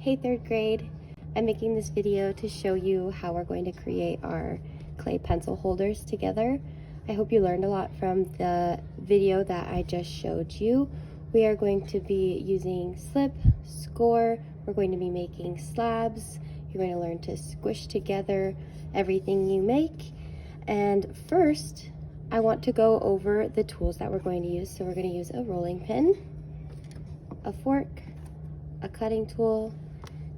Hey third grade, I'm making this video to show you how we're going to create our clay pencil holders together. I hope you learned a lot from the video that I just showed you. We are going to be using slip, score, we're going to be making slabs, you're going to learn to squish together everything you make. And first, I want to go over the tools that we're going to use. So we're going to use a rolling pin, a fork, a cutting tool.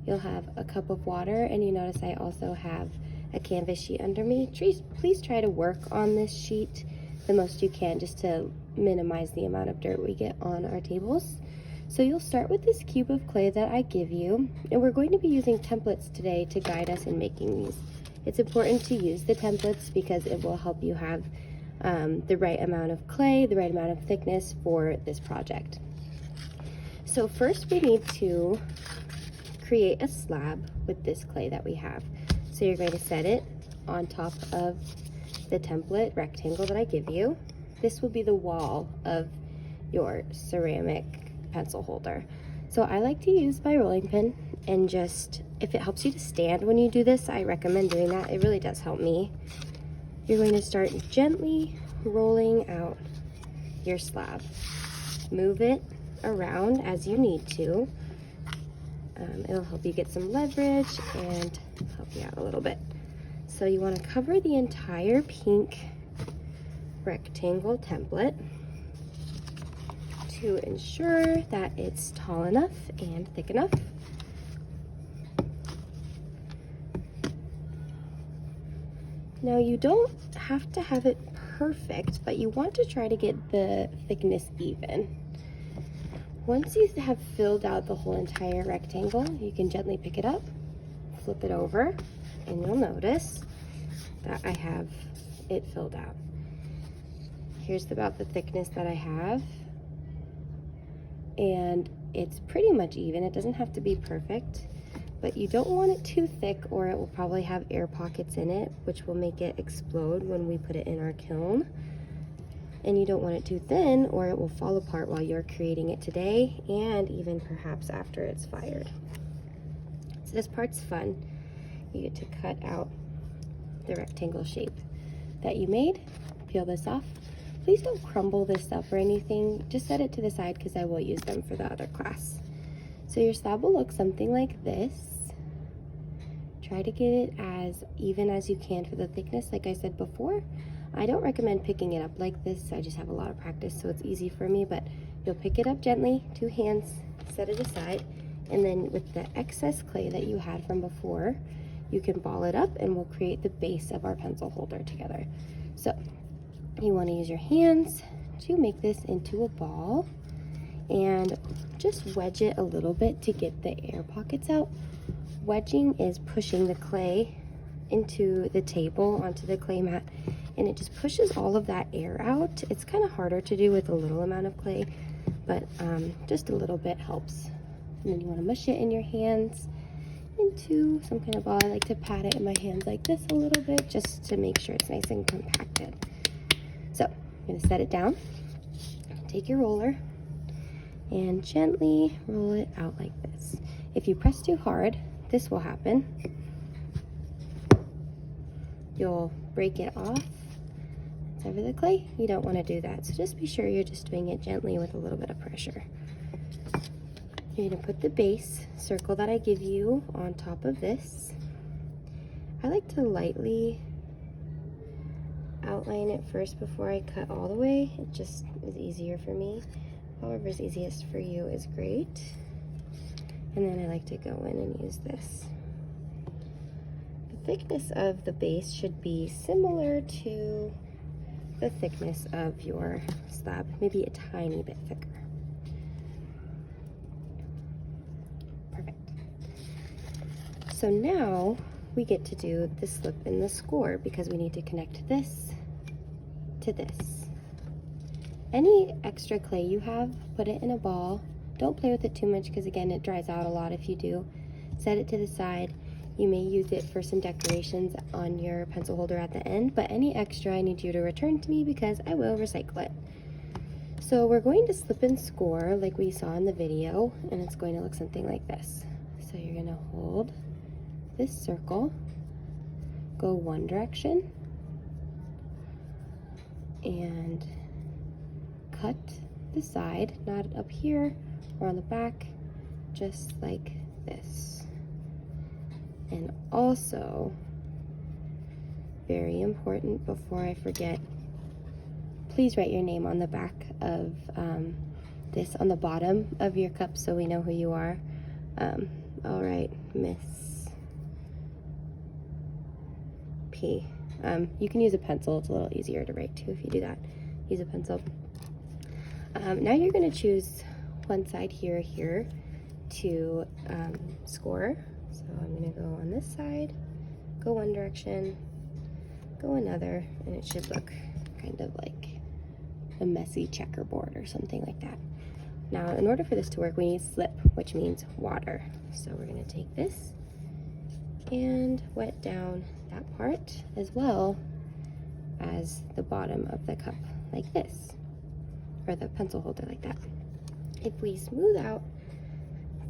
You'll have a cup of water, and you notice I also have a canvas sheet under me. Please try to work on this sheet the most you can, just to minimize the amount of dirt we get on our tables. So you'll start with this cube of clay that I give you, and we're going to be using templates today to guide us in making these. It's important to use the templates because it will help you have the right amount of clay, the right amount of thickness for this project. So first we need to create a slab with this clay that we have. So you're going to set it on top of the template rectangle that I give you. This will be the wall of your ceramic pencil holder. So I like to use my rolling pin, and just, if it helps you to stand when you do this, I recommend doing that. It really does help me. You're going to start gently rolling out your slab. Move it around as you need to. It'll help you get some leverage and help you out a little bit. So you want to cover the entire pink rectangle template to ensure that it's tall enough and thick enough. Now you don't have to have it perfect, but you want to try to get the thickness even. Once you have filled out the whole entire rectangle, you can gently pick it up, flip it over, and you'll notice that I have it filled out. Here's about the thickness that I have, and it's pretty much even. It doesn't have to be perfect, but you don't want it too thick or it will probably have air pockets in it, which will make it explode when we put it in our kiln. And you don't want it too thin or it will fall apart while you're creating it today, and even perhaps after it's fired. So this part's fun. You get to cut out the rectangle shape that you made. Peel this off. Please don't crumble this up or anything. Just set it to the side because I will use them for the other class. So your slab will look something like this. Try to get it as even as you can for the thickness. Like I said before, I don't recommend picking it up like this. I just have a lot of practice, so it's easy for me, but you'll pick it up gently, 2 hands, set it aside, and then with the excess clay that you had from before, you can ball it up and we'll create the base of our pencil holder together. So you want to use your hands to make this into a ball and just wedge it a little bit to get the air pockets out. Wedging is pushing the clay into the table, onto the clay mat, and it just pushes all of that air out. It's kind of harder to do with a little amount of clay, but just a little bit helps. And then you want to mush it in your hands into some kind of ball. I like to pat it in my hands like this a little bit just to make sure it's nice and compacted. So I'm going to set it down, take your roller, and gently roll it out like this. If you press too hard, this will happen. You'll break it off. It's over the clay. You don't want to do that. So just be sure you're just doing it gently with a little bit of pressure. You're going to put the base circle that I give you on top of this. I like to lightly outline it first before I cut all the way. It just is easier for me. However is easiest for you is great. And then I like to go in and use this. The thickness of the base should be similar to the thickness of your slab, maybe a tiny bit thicker. Perfect. So now we get to do the slip and the score because we need to connect this to this. Any extra clay you have, put it in a ball. Don't play with it too much because again, it dries out a lot if you do. Set it to the side. You may use it for some decorations on your pencil holder at the end, but any extra I need you to return to me because I will recycle it. So we're going to slip and score like we saw in the video, and it's going to look something like this. So you're gonna hold this circle, go one direction, and cut the side, not up here or on the back, just like this. And also, very important before I forget, please write your name on the back of this on the bottom of your cup so we know who you are. All right, Miss P. You can use a pencil. It's a little easier to write too if you do that. Use a pencil. Now you're going to choose one side here to score. So I'm going to go on this side, go one direction, go another, and it should look kind of like a messy checkerboard or something like that. Now, in order for this to work, we need slip, which means water. So we're going to take this and wet down that part as well as the bottom of the cup, like this, or the pencil holder like that. If we smooth out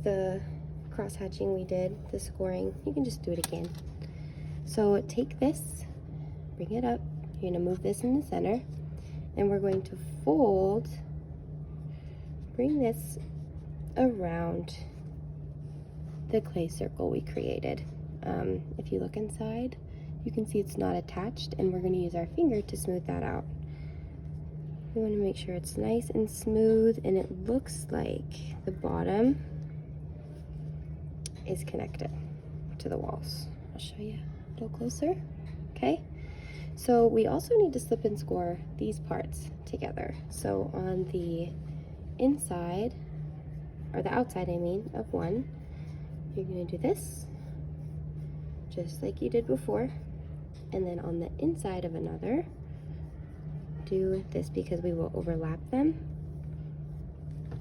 the cross hatching we did, the scoring, you can just do it again. So take this, bring it up, you're going to move this in the center, and we're going to fold, bring this around the clay circle we created. If you look inside, you can see it's not attached, and we're going to use our finger to smooth that out. We want to make sure it's nice and smooth, and it looks like the bottom is connected to the walls. I'll show you a little closer. Okay, so we also need to slip and score these parts together. So on the inside, or the outside I mean, of one, you're going to do this just like you did before, and then on the inside of another, do this because we will overlap them.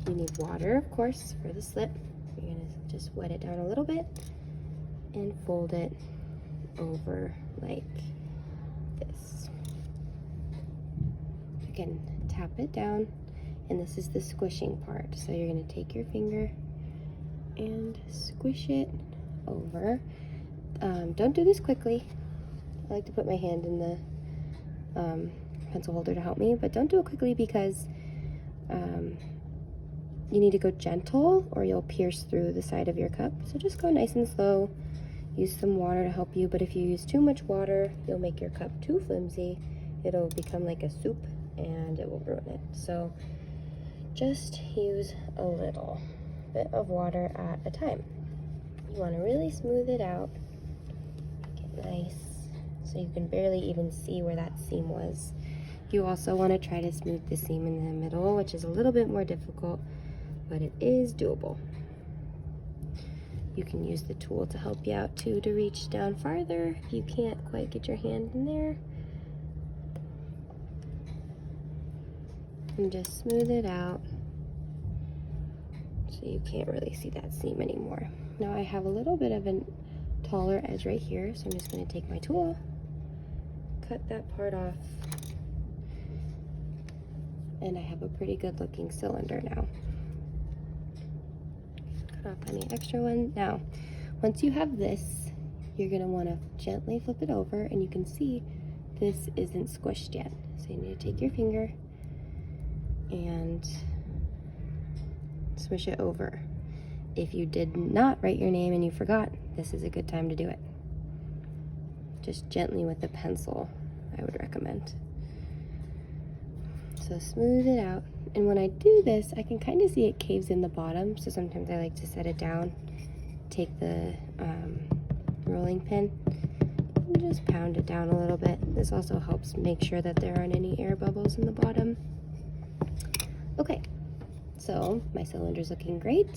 You need water, of course, for the slip. You're going to just wet it down a little bit and fold it over like this. You can tap it down, and this is the squishing part. So you're going to take your finger and squish it over. Don't do this quickly. I like to put my hand in the pencil holder to help me, but don't do it quickly because you need to go gentle or you'll pierce through the side of your cup. So just go nice and slow. Use some water to help you, but if you use too much water, you'll make your cup too flimsy. It'll become like a soup and it will ruin it. So just use a little bit of water at a time. You want to really smooth it out, make it nice so you can barely even see where that seam was. You also want to try to smooth the seam in the middle, which is a little bit more difficult, but it is doable. You can use the tool to help you out too, to reach down farther if you can't quite get your hand in there. And just smooth it out so you can't really see that seam anymore. Now I have a little bit of a taller edge right here, so I'm just going to take my tool, cut that part off, and I have a pretty good looking cylinder now. Cut off any extra one. Now, once you have this, you're going to want to gently flip it over, and you can see this isn't squished yet. So you need to take your finger and swish it over. If you did not write your name and you forgot, this is a good time to do it. Just gently with the pencil, I would recommend. So smooth it out. And when I do this, I can kind of see it caves in the bottom. So sometimes I like to set it down, take the rolling pin, and just pound it down a little bit. This also helps make sure that there aren't any air bubbles in the bottom. Okay, so my cylinder's looking great.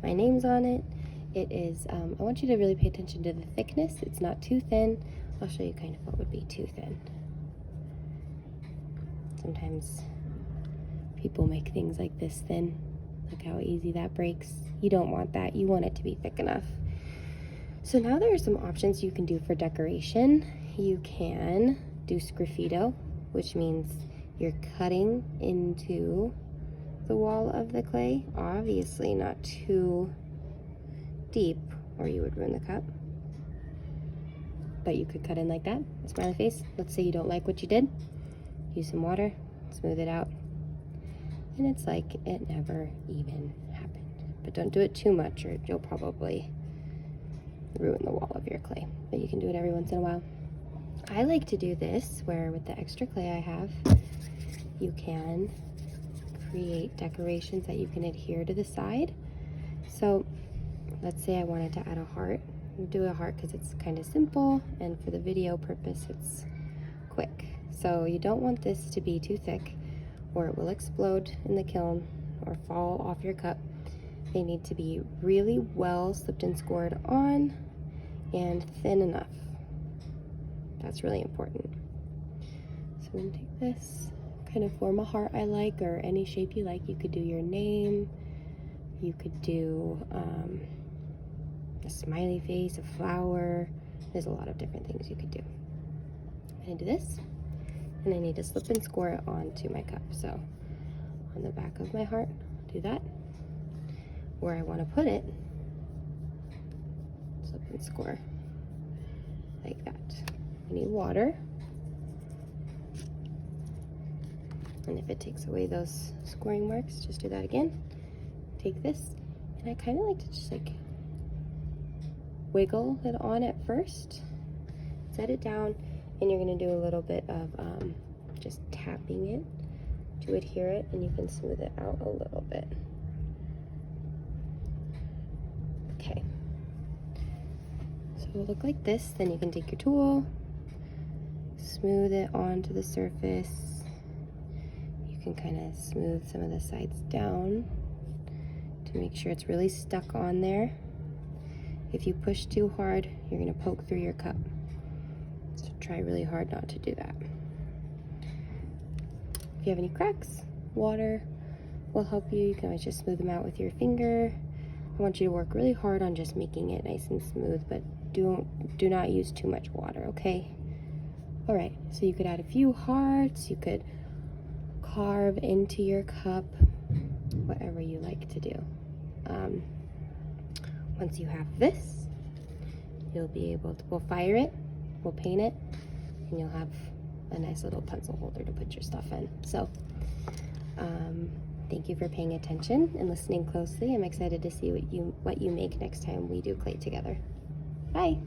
My name's on it. It is, I want you to really pay attention to the thickness. It's not too thin. I'll show you kind of what would be too thin. Sometimes people make things like this thin. Look how easy that breaks. You don't want that. You want it to be thick enough. So now there are some options you can do for decoration. You can do sgraffito, which means you're cutting into the wall of the clay. Obviously not too deep or you would ruin the cup. But you could cut in like that, a smiley face. Let's say you don't like what you did. Use some water, smooth it out. And it's like it never even happened. But don't do it too much or you'll probably ruin the wall of your clay. But you can do it every once in a while. I like to do this where with the extra clay I have, you can create decorations that you can adhere to the side. So let's say I wanted to add a heart. I'll do a heart because it's kind of simple, and for the video purpose it's quick. So you don't want this to be too thick or it will explode in the kiln or fall off your cup. They need to be really well slipped and scored on and thin enough. That's really important. So I'm gonna take this, kind of form a heart I like, or any shape you like. You could do your name, you could do a smiley face, a flower. There's a lot of different things you could do. I'm gonna do this, and I need to slip and score it onto my cup. So on the back of my heart, do that. Where I want to put it, slip and score like that. I need water, and if it takes away those scoring marks, just do that again. Take this, and I kind of like to just like wiggle it on at first, set it down, and you're going to do a little bit of just tapping it to adhere it, and you can smooth it out a little bit. Okay, so it'll look like this. Then you can take your tool, smooth it onto the surface. You can kind of smooth some of the sides down to make sure it's really stuck on there. If you push too hard, you're going to poke through your cup. So try really hard not to do that. If you have any cracks, water will help you. You can always just smooth them out with your finger. I want you to work really hard on just making it nice and smooth, but do not use too much water, okay? All right, so you could add a few hearts, you could carve into your cup, whatever you like to do. Once you have this, you'll be able to, we'll fire it, we'll paint it, and you'll have a nice little pencil holder to put your stuff in. So, thank you for paying attention and listening closely. I'm excited to see what you make next time we do clay together. Bye.